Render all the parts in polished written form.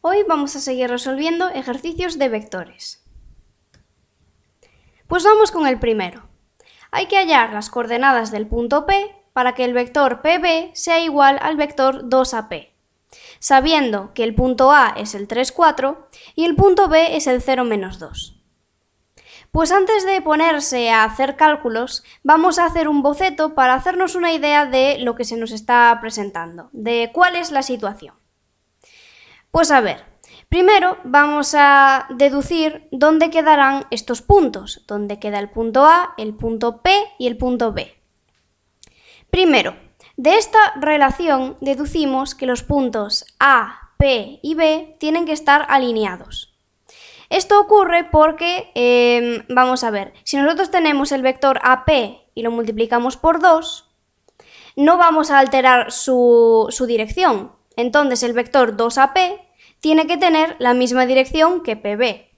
Hoy vamos a seguir resolviendo ejercicios de vectores. Pues vamos con el primero. Hay que hallar las coordenadas del punto P para que el vector PB sea igual al vector 2AP, sabiendo que el punto A es el 3, 4 y el punto B es el 0, menos 2. Pues antes de ponerse a hacer cálculos, vamos a hacer un boceto para hacernos una idea de lo que se nos está presentando, de cuál es la situación. Pues a ver, primero vamos a deducir dónde quedarán estos puntos, dónde queda el punto A, el punto P y el punto B. Primero, de esta relación deducimos que los puntos A, P y B tienen que estar alineados. Esto ocurre porque, vamos a ver, si nosotros tenemos el vector AP y lo multiplicamos por 2, no vamos a alterar su dirección. Entonces el vector 2AP tiene que tener la misma dirección que PB.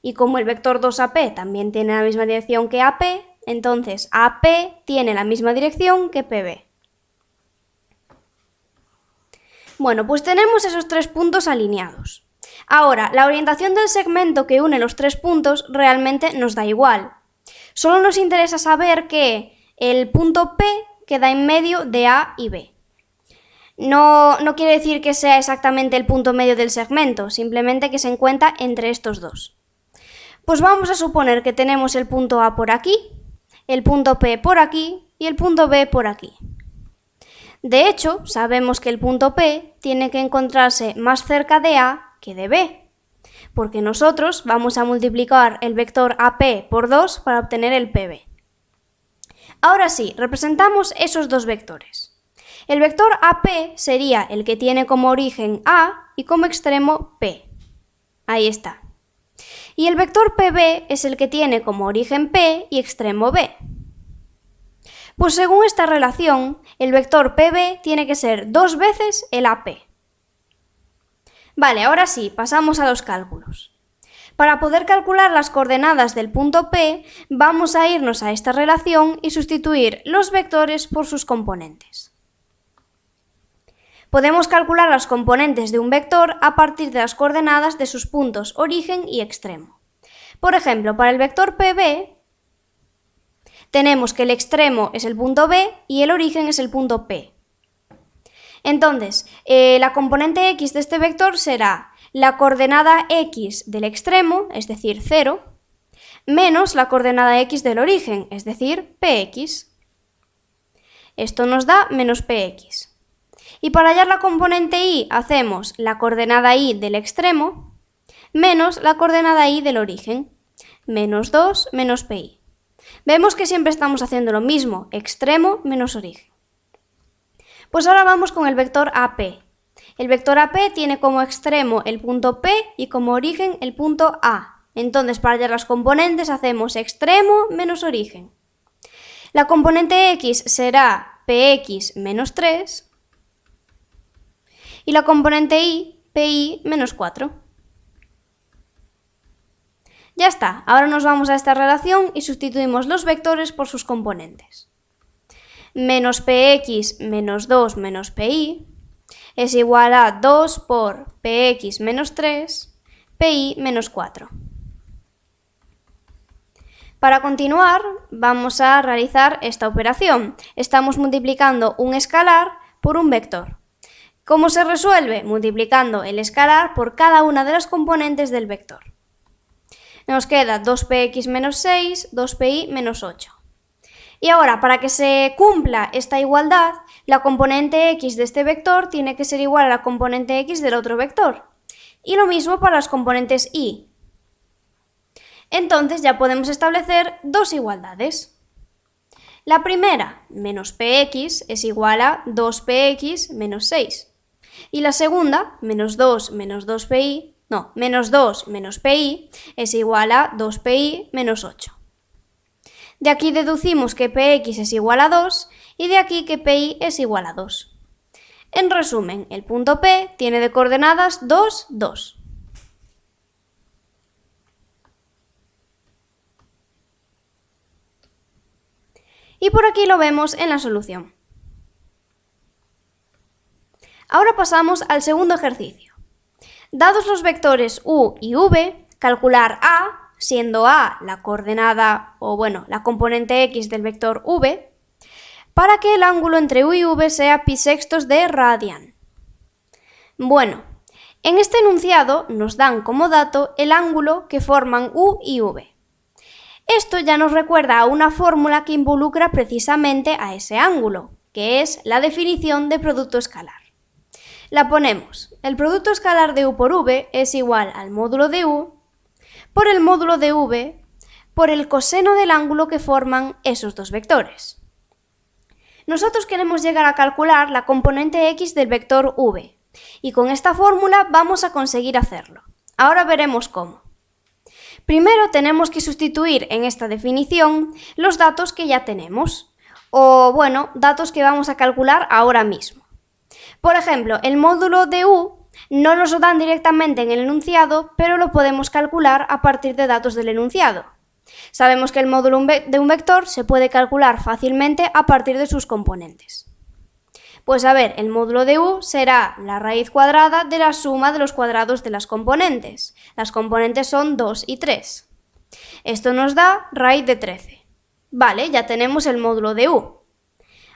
Y como el vector 2AP también tiene la misma dirección que AP, entonces AP tiene la misma dirección que PB. Bueno, pues tenemos esos tres puntos alineados. Ahora, la orientación del segmento que une los tres puntos realmente nos da igual. Solo nos interesa saber que el punto P queda en medio de A y B. No quiere decir que sea exactamente el punto medio del segmento, simplemente que se encuentra entre estos dos. Pues vamos a suponer que tenemos el punto A por aquí, el punto P por aquí y el punto B por aquí. De hecho, sabemos que el punto P tiene que encontrarse más cerca de A que de B, porque nosotros vamos a multiplicar el vector AP por 2 para obtener el PB. Ahora sí, representamos esos dos vectores. El vector AP sería el que tiene como origen A y como extremo P. Ahí está. Y el vector PB es el que tiene como origen P y extremo B. Pues según esta relación, el vector PB tiene que ser 2 veces el AP. Vale, ahora sí, pasamos a los cálculos. Para poder calcular las coordenadas del punto P, vamos a irnos a esta relación y sustituir los vectores por sus componentes. Podemos calcular las componentes de un vector a partir de las coordenadas de sus puntos origen y extremo. Por ejemplo, para el vector PB, tenemos que el extremo es el punto B y el origen es el punto P. Entonces, la componente x de este vector será la coordenada x del extremo, es decir, 0, menos la coordenada x del origen, es decir, px. Esto nos da menos px. Y para hallar la componente y hacemos la coordenada y del extremo menos la coordenada y del origen, menos 2 menos pi. Vemos que siempre estamos haciendo lo mismo, extremo menos origen. Pues ahora vamos con el vector AP. El vector AP tiene como extremo el punto P y como origen el punto A. Entonces, para hallar las componentes hacemos extremo menos origen. La componente X será Px menos 3 y la componente Y, Pi menos 4. Ya está, ahora nos vamos a esta relación y sustituimos los vectores por sus componentes. Menos px menos 2 menos pi es igual a 2 por px menos 3, pi menos 4. Para continuar, vamos a realizar esta operación. Estamos multiplicando un escalar por un vector. ¿Cómo se resuelve? Multiplicando el escalar por cada una de las componentes del vector. Nos queda 2px menos 6, 2pi menos 8. Y ahora, para que se cumpla esta igualdad, la componente x de este vector tiene que ser igual a la componente x del otro vector. Y lo mismo para las componentes y. Entonces ya podemos establecer dos igualdades. La primera, menos px, es igual a 2px menos 6. Y la segunda, menos 2 menos 2pi, menos 2 menos pi, es igual a 2pi menos 8. De aquí deducimos que px es igual a 2 y de aquí que pi es igual a 2. En resumen, el punto P tiene de coordenadas 2, 2. Y por aquí lo vemos en la solución. Ahora pasamos al segundo ejercicio. Dados los vectores u y v, calcular a, siendo a la coordenada o bueno, la componente x del vector v, para que el ángulo entre u y v sea pi sextos de radian. Bueno, en este enunciado nos dan como dato el ángulo que forman u y v. Esto ya nos recuerda a una fórmula que involucra precisamente a ese ángulo, que es la definición de producto escalar. La ponemos. El producto escalar de u por v es igual al módulo de u por el módulo de v por el coseno del ángulo que forman esos dos vectores. Nosotros queremos llegar a calcular la componente x del vector v, y con esta fórmula vamos a conseguir hacerlo. Ahora veremos cómo. Primero tenemos que sustituir en esta definición los datos que ya tenemos, o bueno, datos que vamos a calcular ahora mismo. Por ejemplo, el módulo de u no nos lo dan directamente en el enunciado, pero lo podemos calcular a partir de datos del enunciado. Sabemos que el módulo de un vector se puede calcular fácilmente a partir de sus componentes. Pues a ver, el módulo de u será la raíz cuadrada de la suma de los cuadrados de las componentes. Las componentes son 2 y 3. Esto nos da raíz de 13. Vale, ya tenemos el módulo de u.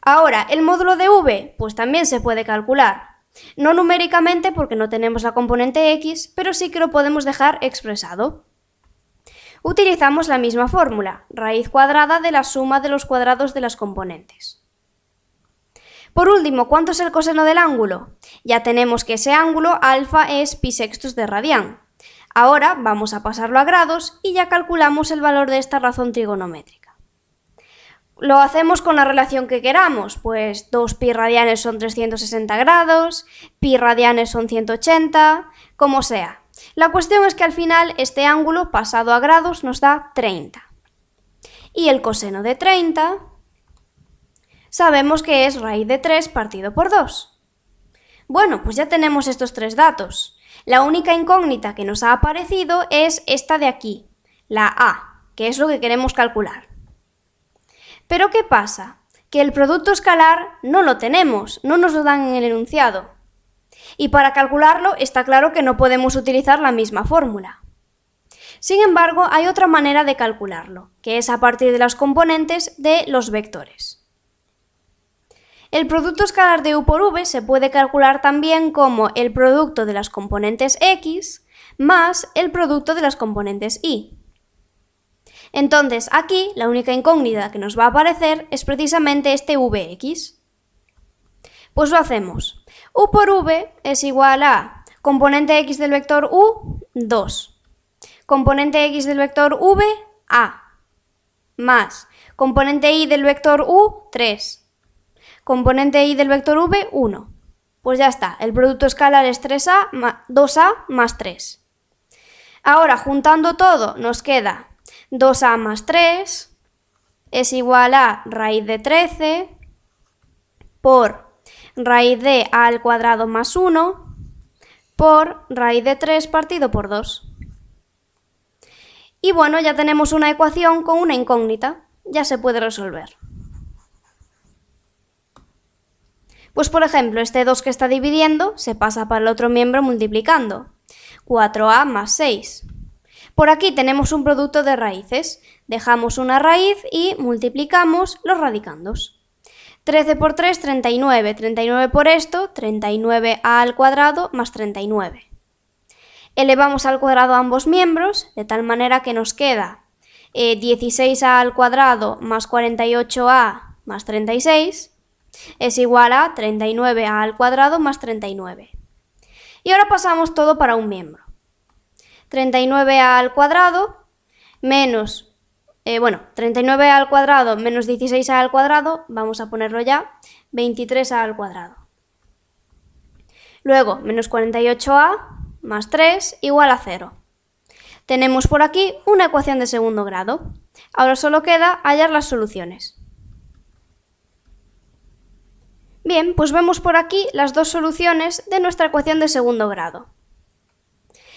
Ahora, el módulo de v, pues también se puede calcular. No numéricamente porque no tenemos la componente x, pero sí que lo podemos dejar expresado. Utilizamos la misma fórmula, raíz cuadrada de la suma de los cuadrados de las componentes. Por último, ¿cuánto es el coseno del ángulo? Ya tenemos que ese ángulo alfa es pi sextos de radian. Ahora vamos a pasarlo a grados y ya calculamos el valor de esta razón trigonométrica. Lo hacemos con la relación que queramos, pues 2 pi radianes son 360 grados, pi radianes son 180, como sea. La cuestión es que al final este ángulo pasado a grados nos da 30. Y el coseno de 30 sabemos que es raíz de 3 partido por 2. Bueno, pues ya tenemos estos tres datos. La única incógnita que nos ha aparecido es esta de aquí, la a, que es lo que queremos calcular. Pero ¿qué pasa? Que el producto escalar no lo tenemos, no nos lo dan en el enunciado. Y para calcularlo está claro que no podemos utilizar la misma fórmula. Sin embargo, hay otra manera de calcularlo, que es a partir de las componentes de los vectores. El producto escalar de u por v se puede calcular también como el producto de las componentes x más el producto de las componentes y. Entonces, aquí la única incógnita que nos va a aparecer es precisamente este vx. Pues lo hacemos. U por v es igual a componente x del vector u, 2. Componente x del vector v, a. Más componente y del vector u, 3. Componente y del vector v, 1. Pues ya está, el producto escalar es 2a más 3. Ahora, juntando todo, nos queda 2a más 3 es igual a raíz de 13 por raíz de a al cuadrado más 1 por raíz de 3 partido por 2. Y bueno, ya tenemos una ecuación con una incógnita, ya se puede resolver. Pues por ejemplo, este 2 que está dividiendo se pasa para el otro miembro multiplicando. 4a más 6. Por aquí tenemos un producto de raíces. Dejamos una raíz y multiplicamos los radicandos. 13 por 3, 39. 39 por esto, 39a al cuadrado más 39. Elevamos al cuadrado ambos miembros, de tal manera que nos queda 16a al cuadrado más 48a más 36 es igual a 39a al cuadrado más 39. Y ahora pasamos todo para un miembro. 39a al cuadrado menos, 39a al cuadrado menos 16a al cuadrado, vamos a ponerlo ya, 23a al cuadrado. Luego, menos 48a más 3 igual a 0. Tenemos por aquí una ecuación de segundo grado. Ahora solo queda hallar las soluciones. Bien, pues vemos por aquí las dos soluciones de nuestra ecuación de segundo grado.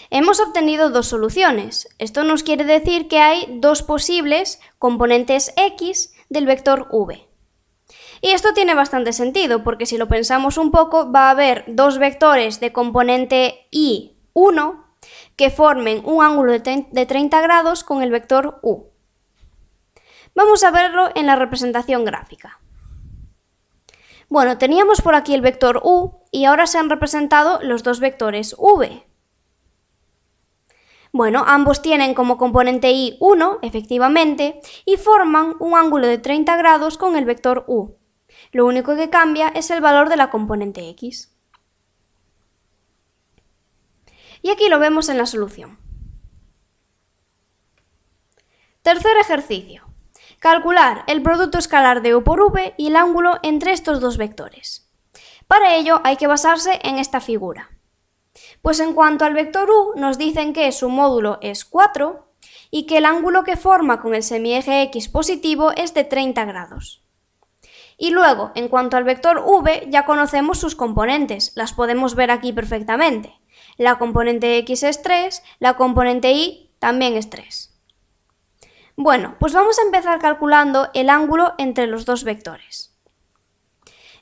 Hemos obtenido dos soluciones. Esto nos quiere decir que hay dos posibles componentes x del vector v. Y esto tiene bastante sentido, porque si lo pensamos un poco, va a haber dos vectores de componente y 1 que formen un ángulo de 30 grados con el vector u. Vamos a verlo en la representación gráfica. Bueno, teníamos por aquí el vector u y ahora se han representado los dos vectores v. Bueno, ambos tienen como componente y 1, efectivamente, y forman un ángulo de 30 grados con el vector u. Lo único que cambia es el valor de la componente x. Y aquí lo vemos en la solución. Tercer ejercicio. Calcular el producto escalar de u por v y el ángulo entre estos dos vectores. Para ello hay que basarse en esta figura. Pues en cuanto al vector u, nos dicen que su módulo es 4 y que el ángulo que forma con el semieje x positivo es de 30 grados. Y luego, en cuanto al vector v, ya conocemos sus componentes, las podemos ver aquí perfectamente. La componente x es 3, la componente y también es 3. Bueno, pues vamos a empezar calculando el ángulo entre los dos vectores.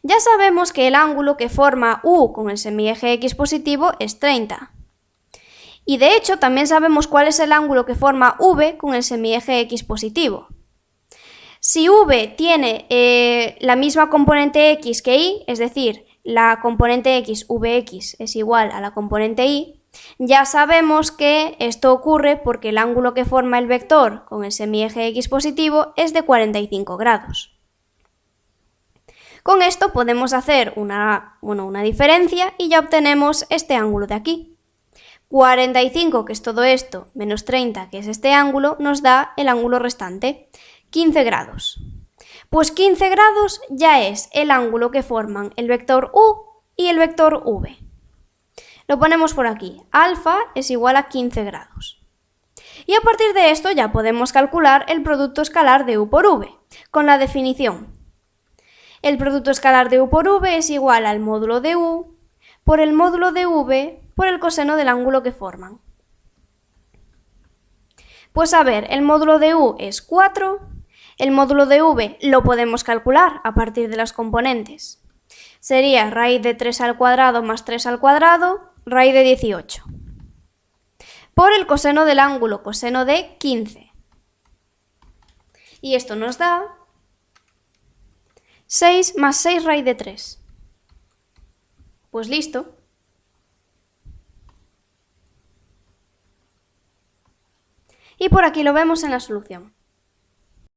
Ya sabemos que el ángulo que forma u con el semieje x positivo es 30. Y de hecho también sabemos cuál es el ángulo que forma v con el semieje x positivo. Si v tiene la misma componente x que y, es decir, la componente x, vx, es igual a la componente y, ya sabemos que esto ocurre porque el ángulo que forma el vector con el semieje x positivo es de 45 grados. Con esto podemos hacer una diferencia y ya obtenemos este ángulo de aquí. 45, que es todo esto, menos 30, que es este ángulo, nos da el ángulo restante, 15 grados. Pues 15 grados ya es el ángulo que forman el vector u y el vector v. Lo ponemos por aquí, alfa es igual a 15 grados. Y a partir de esto ya podemos calcular el producto escalar de u por v, con la definición. El producto escalar de u por v es igual al módulo de u por el módulo de v por el coseno del ángulo que forman. Pues a ver, el módulo de u es 4, el módulo de v lo podemos calcular a partir de las componentes. Sería raíz de 3 al cuadrado más 3 al cuadrado, raíz de 18. Por el coseno del ángulo, coseno de 15. Y esto nos da 6 más 6 raíz de 3. Pues listo. Y por aquí lo vemos en la solución.